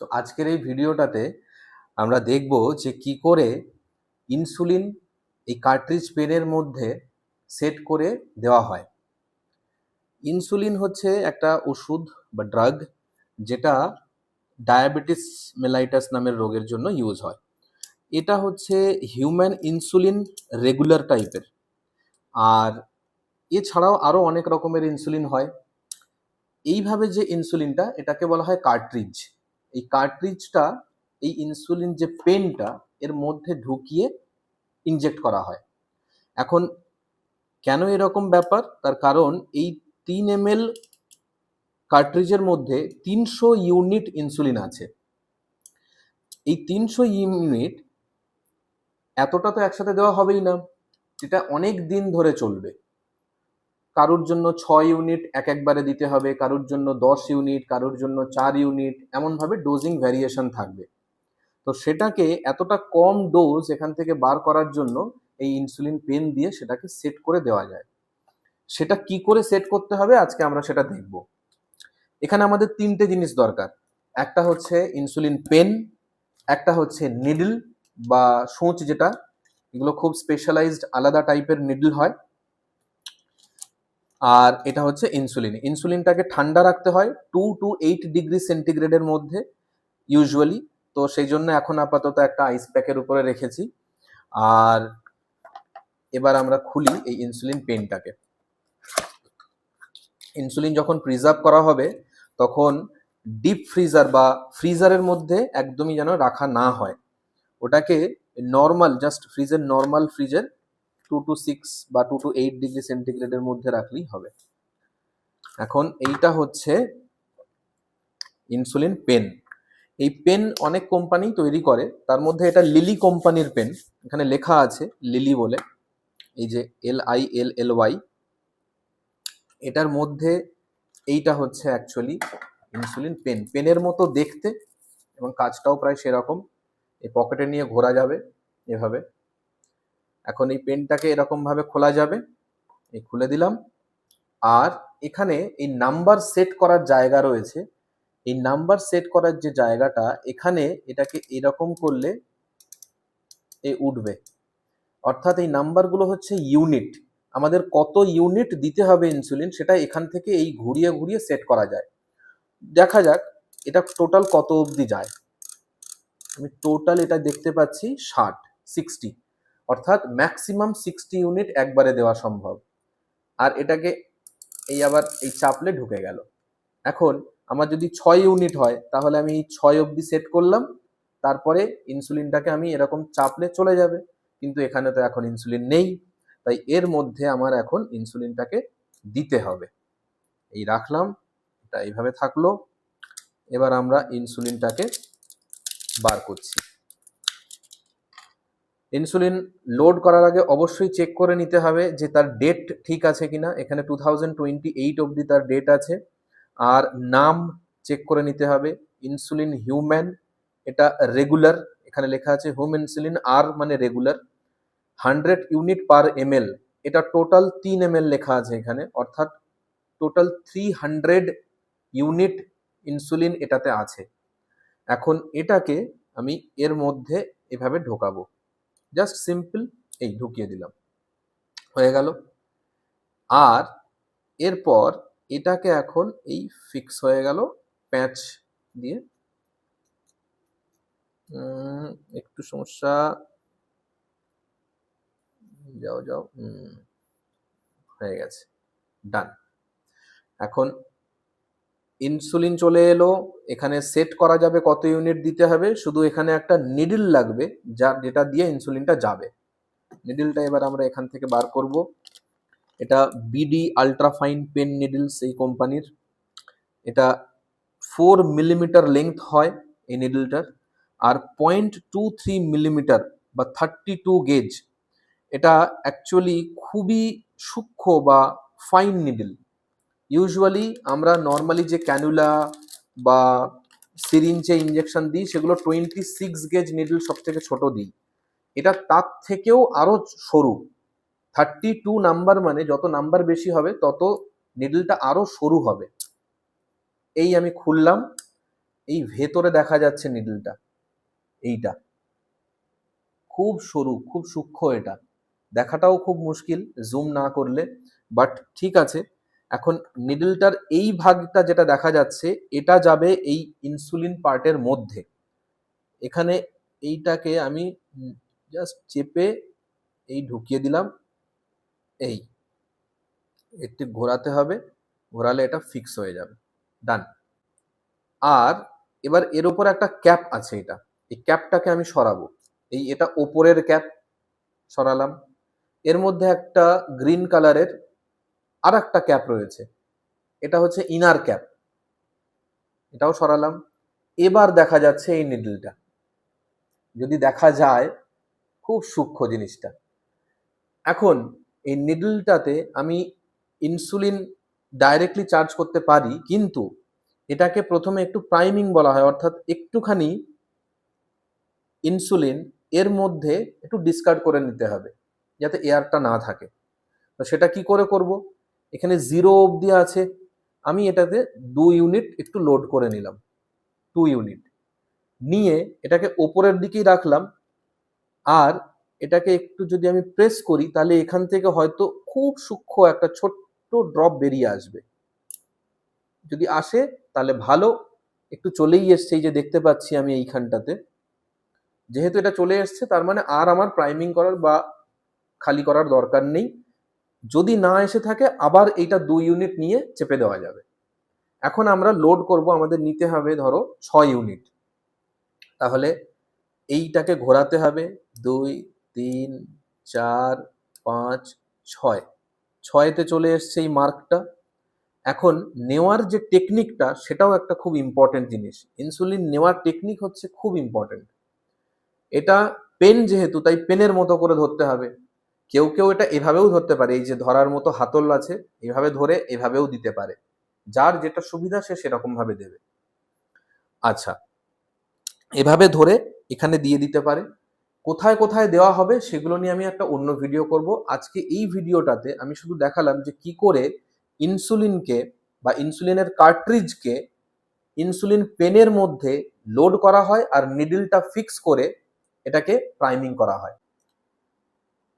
তো আজকের এই ভিডিওটাতে আমরা দেখব যে কি করে ইনসুলিন এই কার্ট্রিজ পেনের মধ্যে সেট করে দেওয়া হয়। ইনসুলিন হচ্ছে একটা ওষুধ বা ড্রাগ, যেটা ডায়াবেটিস মেলাইটাস নামের রোগের জন্য ইউজ হয়। এটা হচ্ছে হিউম্যান ইনসুলিন রেগুলার টাইপের। আর এছাড়াও আরো অনেক রকমের ইনসুলিন হয়। এইভাবে যে ইনসুলিনটা, এটাকে বলা হয় কার্ট্রিজ। এই কার্ট্রিজটা, এই ইনসুলিন যে পেনটা, এর মধ্যে ঢুকিয়ে ইনজেক্ট করা হয়। এখন কেন এরকম ব্যাপার, তার কারণ এই 3 ml কার্ট্রিজের মধ্যে 300 ইউনিট ইনসুলিন আছে। এই 300 ইউনিট এতটা তো একসাথে দেওয়া হবেই না, এটা অনেক দিন ধরে চলবে। কারোর জন্য 6 ইউনিট একবারে দিতে হবে, কারোর জন্য 10 ইউনিট, কারোর জন্য 4 ইউনিট, এমনভাবে ডোজিং ভ্যারিয়েশন থাকবে। তো সেটাকে এতটা কম ডোজ এখান থেকে বার করার জন্য এই ইনসুলিন পেন দিয়ে সেটাকে সেট করে দেওয়া যায়। সেটা কি করে সেট করতে হবে আজকে আমরা সেটা দেখব। এখানে আমাদের 3টে জিনিস দরকার। একটা হচ্ছে ইনসুলিন পেন, একটা হচ্ছে নিডল বা সূঁচ, যেটা এগুলো খুব স্পেশালাইজড আলাদা টাইপের নিডল হয়। আর এটা হচ্ছে ইনসুলিন। ইনসুলিনটাকে ঠান্ডা রাখতে হয় 2 to 8 ডিগ্রি সেন্টিগ্রেডের মধ্যে ইউজুয়ালি। তো সেই জন্য এখন আপাতত একটা আইস প্যাকের উপরে রেখেছি। আর এবার আমরা খুলি এই ইনসুলিন পেনটাকে। ইনসুলিন যখন প্রিজার্ভ করা হবে তখন ডিপ ফ্রিজার বা ফ্রিজারের মধ্যে একদমই যেন রাখা না হয়। ওটাকে নর্মাল, জাস্ট ফ্রিজের নর্মাল ফ্রিজের 2 to 6 বা 2 to 8 ডিগ্রি সেন্টিগ্রেডের মধ্যে রাখলেই হবে। এখন এইটা হচ্ছে ইনসুলিন পেন। এই পেন অনেক কোম্পানি তৈরি করে, তার মধ্যে এটা লিলি কোম্পানির পেন। এখানে লেখা আছে লিলি বলে, এই যে LILLY। এটার মধ্যে এইটা হচ্ছে অ্যাকচুয়ালি ইনসুলিন পেন। পেনের মতো দেখতে এবং কাজটাও প্রায় সেরকম। এই পকেটে নিয়ে ঘোরা যাবে এভাবে। এখন এই পেনটাকে এরকম ভাবে খোলা যাবে, এই খুলে দিলাম। আর এখানে এই নাম্বার সেট করার জায়গা রয়েছে। এই নাম্বার সেট করার যে জায়গাটা, এখানে এটাকে এরকম করলে এ উঠবে। অর্থাৎ এই নাম্বারগুলো হচ্ছে ইউনিট। আমাদের কত ইউনিট দিতে হবে ইনসুলিন, সেটা এখান থেকে এই ঘুরিয়ে ঘুরিয়ে সেট করা যায়। দেখা যাক এটা টোটাল কত অবধি যায়। আমি টোটাল এটা দেখতে পাচ্ছি 60, অর্থাৎ ম্যাক্সিমাম 60 ইউনিট একবারে দেওয়া সম্ভব। আর এটাকে এই আবার এই চাপলে ঢুকে গেল। এখন আমার যদি 6 ইউনিট হয়, তাহলে আমি 6 অবধি সেট করলাম, তারপরে ইনসুলিনটাকে আমি এরকম চাপলে চলে যাবে। কিন্তু এখানে তো এখন ইনসুলিন নেই, তাই এর মধ্যে আমার এখন ইনসুলিনটাকে দিতে হবে। এই রাখলাম, এটা এইভাবে থাকলো। এবার আমরা ইনসুলিনটাকে বার করছি। ইনসুলিন লোড করার আগে অবশ্যই চেক করে নিতে হবে যে তার ডেট ঠিক আছে কিনা। এখানে 2028 অবধি তার ডেট আছে। আর নাম চেক করে নিতে হবে। ইনসুলিন হিউম্যান, এটা রেগুলার, এখানে লেখা আছে হোম ইনসুলিন, আর মানে রেগুলার। 100 ইউনিট পার ml, এটা টোটাল 3 ml লেখা আছে এখানে, অর্থাৎ টোটাল 300 ইউনিট ইনসুলিন এটাতে আছে। এখন এটাকে আমি এর মধ্যে এভাবে ঢোকাবো, জাস্ট সিম্পল এই ঢুকিয়ে দিলাম, হয়ে গেল। আর এরপর এটাকে এখন এই ফিক্স হয়ে গেল প্যাচ দিয়ে। একটু সমস্যা, যাও যাও, হয়ে গেছে, ডান। এখন ইনসুলিন চলে এলো, এখানে সেট করা যাবে কত ইউনিট দিতে হবে। শুধু এখানে একটা নিডল লাগবে, যেটা দিয়ে ইনসুলিনটা যাবে। নিডলটা এবার আমরা এখান থেকে বার করব। এটা বিডি আল্ট্রাফাইন পেন নিডলস এই কোম্পানির। এটা 4 মিলিমিটার লেংথ হয় এই নিডলটার। আর 0.23 মিলিমিটার বা 32 গেজ। এটা অ্যাকচুয়ালি খুবই সূক্ষ্ম বা ফাইন নিডল। ইউজুয়ালি আমরা নর্মালি যে ক্যানুলা বা সিরিঞ্জে ইঞ্জেকশন দিই, সেগুলো 26 গেজ নিডল সব থেকে ছোট দিই। এটা তার থেকেও আরো সরু। 32 নাম্বার, মানে যত নাম্বার বেশি হবে তত নিডলটা আরো সরু হবে। এই আমি খুললাম, এই ভেতরে দেখা যাচ্ছে নিডলটা, এইটা খুব সরু, খুব সূক্ষ্ম, এটা দেখাটাও খুব মুশকিল জুম না করলে, বাট ঠিক আছে। এখন নিডলটার এই ভাগটা যেটা দেখা যাচ্ছে এটা যাবে এই ইনসুলিন পার্টের মধ্যে। এখানে এইটাকে আমি জাস্ট চেপে এই ঢুকিয়ে দিলাম, এই একটু ঘোরাতে হবে, ঘোরালে এটা ফিক্স হয়ে যাবে, ডান। আর এবার এর উপর একটা ক্যাপ আছে, এটা এই ক্যাপটাকে আমি সরাবো, এটা ওপরের ক্যাপ সরালাম। এর মধ্যে একটা গ্রিন কালারের আর একটা ক্যাপ রয়েছে, এটা হচ্ছে ইনার ক্যাপ, এটাও সরালাম। এবার দেখা যাচ্ছে এই নিডলটা, যদি দেখা যায় খুব সূক্ষ্ম জিনিসটা। এখন এই নিডলটাতে আমি ইনসুলিন ডাইরেক্টলি চার্জ করতে পারি, কিন্তু এটাকে প্রথমে একটু প্রাইমিং বলা হয়, অর্থাৎ একটুখানি ইনসুলিন এর মধ্যে একটু ডিসকার্ড করে নিতে হবে যাতে এয়ারটা না থাকে। তো সেটা কি করে করব, এখানে 0 অবধি আছে, আমি এটাতে 2 ইউনিট একটু লোড করে নিলাম, 2 ইউনিট নিয়ে এটাকে ওপরের দিকেই রাখলাম। আর এটাকে একটু যদি আমি প্রেস করি তাহলে এখান থেকে হয়তো খুব সূক্ষ্ম একটা ছোট্ট ড্রপ বেরিয়ে আসবে। যদি আসে তাহলে ভালো, একটু চলেই এসছে, এই যে দেখতে পাচ্ছি আমি এইখানটাতে, যেহেতু এটা চলে এসছে তার মানে আর আমার প্রাইমিং করার বা খালি করার দরকার নেই। যদি না এসে থাকে আবার এইটা 2 ইউনিট নিয়ে চেপে দেওয়া যাবে। এখন আমরা লোড করব, আমাদের নিতে হবে ধরো 6 ইউনিট, তাহলে এইটাকে ঘোরাতে হবে 2 3 4 5 6, 6তে চলে এসছে এই মার্কটা। এখন নেওয়ার যে টেকনিকটা সেটাও একটা খুব ইম্পর্টেন্ট জিনিস, ইনসুলিন নেওয়ার টেকনিক হচ্ছে খুব ইম্পর্টেন্ট। এটা পেন যেহেতু, তাই পেনের মতো করে ধরতে হবে। কেউ কেউ এটা এভাবেও ধরতে পারে, এই যে ধরার মতো হাতল আছে, এভাবে ধরে এভাবেও দিতে পারে, যার যেটা সুবিধা সে সেরকম ভাবে দেবে। আচ্ছা, এভাবে ধরে এখানে দিয়ে দিতে পারে। কোথায় কোথায় দেওয়া হবে সেগুলো নিয়ে আমি একটা অন্য ভিডিও করব। আজকে এই ভিডিওটাতে আমি শুধু দেখালাম যে কি করে ইনসুলিনকে বা ইনসুলিনের কার্ট্রিজকে ইনসুলিন পেনের মধ্যে লোড করা হয় আর নিডলটা ফিক্স করে এটাকে প্রাইমিং করা হয়।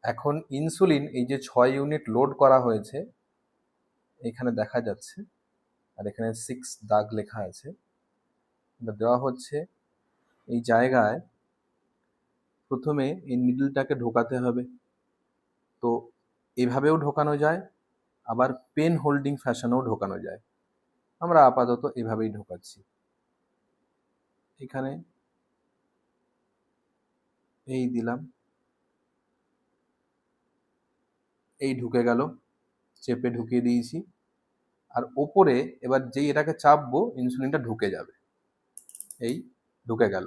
এখন ইনসুলিন এই যে 6 ইউনিট লোড করা হয়েছে এখানে দেখা যাচ্ছে, আর এখানে 6 দাগ লেখা আছে, এটা দেওয়া হচ্ছে এই জায়গায়। প্রথমে এই নিডলটাকে ঢোকাতে হবে, তো এভাবেও ঢোকানো যায়, আবার পেন হোল্ডিং ফ্যাশনেও ঢোকানো যায়। আমরা আপাতত এভাবেই ঢোকাচ্ছি। এখানে এই দিলাম, এই ঢুকে গেল, চেপে ঢুকিয়ে দিয়েছি। আর ওপরে এবার যেই এটাকে চাপবো ইনসুলিনটা ঢুকে যাবে, এই ঢুকে গেল।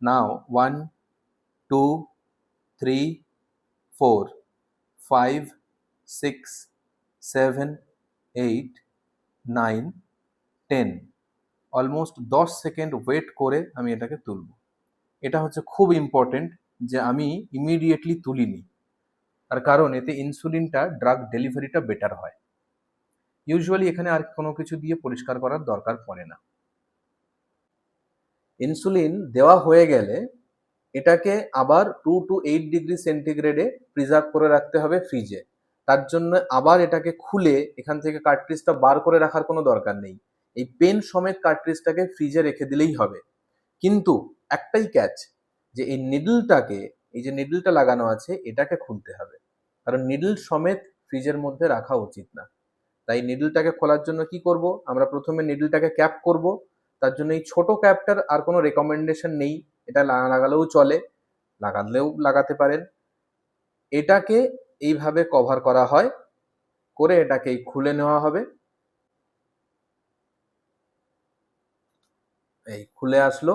নাও 1 2 3 4 5 6 7 8 9 10, অলমোস্ট 10 সেকেন্ড ওয়েট করে আমি এটাকে তুলব। এটা হচ্ছে খুব ইম্পর্টেন্ট যে আমি ইমিডিয়েটলি তুলিনি, তার কারণ এতে ইনসুলিনটা ড্রাগ ডেলিভারিটা বেটার হয়। ইউজুয়ালি এখানে আর কোনো কিছু দিয়ে পরিষ্কার করার দরকার পড়ে না। ইনসুলিন দেওয়া হয়ে গেলে এটাকে আবার 2 to 8 ডিগ্রি সেন্টিগ্রেডে প্রিজার্ভ করে রাখতে হবে ফ্রিজে। তার জন্য আবার এটাকে খুলে এখান থেকে কার্ট্রিজটা বার করে রাখার কোনো দরকার নেই, এই পেন সমেত কার্ট্রিজটাকে ফ্রিজে রেখে দিলেই হবে। কিন্তু একটাই ক্যাচ, যে এই নিডলটাকে, এই যে নিডলটা লাগানো আছে এটাকে খুলতে হবে, কারণ নিডল সমেত ফ্রিজের মধ্যে রাখা উচিত না। তাই নিডলটাকে খোলার জন্য কি করব, আমরা প্রথমে নিডলটাকে ক্যাপ করব। তার জন্য এই ছোট ক্যাপটার আর কোনো রেকমেন্ডেশন নেই, এটা লাগালেও চলে, লাগালেও লাগাতে পারেন। এটাকে এইভাবে কভার করা হয়, করে এটাকে খুলে নেওয়া হবে। এই খুলে আসলো।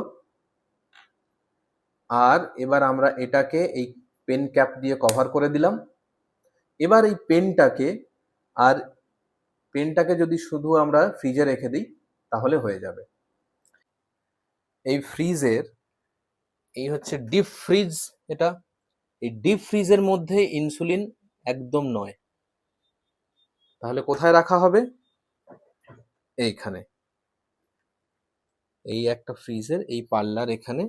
আর এবার আমরা এটাকে এই পেন ক্যাপ দিয়ে কভার করে দিলাম। এবার এই পেনটাকে যদি শুধু আমরা ফ্রিজে রেখে দিই তাহলে হয়ে যাবে। এই ফ্রিজের, এই হচ্ছে ডিপ ফ্রিজ, এটা এই ডিপ ফ্রিজের মধ্যে ইনসুলিন একদম নয়, তাহলে কোথায় রাখা হবে, এইখানে। এই একটা ফ্রিজের এই পাল্লার এখানে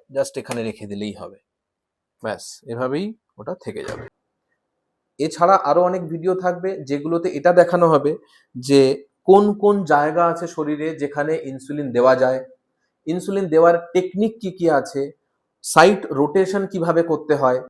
জাস্ট এখানে রেখে দিলেই হবে, ব্যাস এভাবেই ওটা থেকে যাবে। এছাড়া আরো অনেক ভিডিও থাকবে যেগুলোতে এটা দেখানো হবে যে কোন কোন জায়গা আছে শরীরে যেখানে ইনসুলিন দেওয়া যায়, ইনসুলিন দেওয়ার টেকনিক কি কি আছে, সাইট রোটেশন কিভাবে করতে হয়,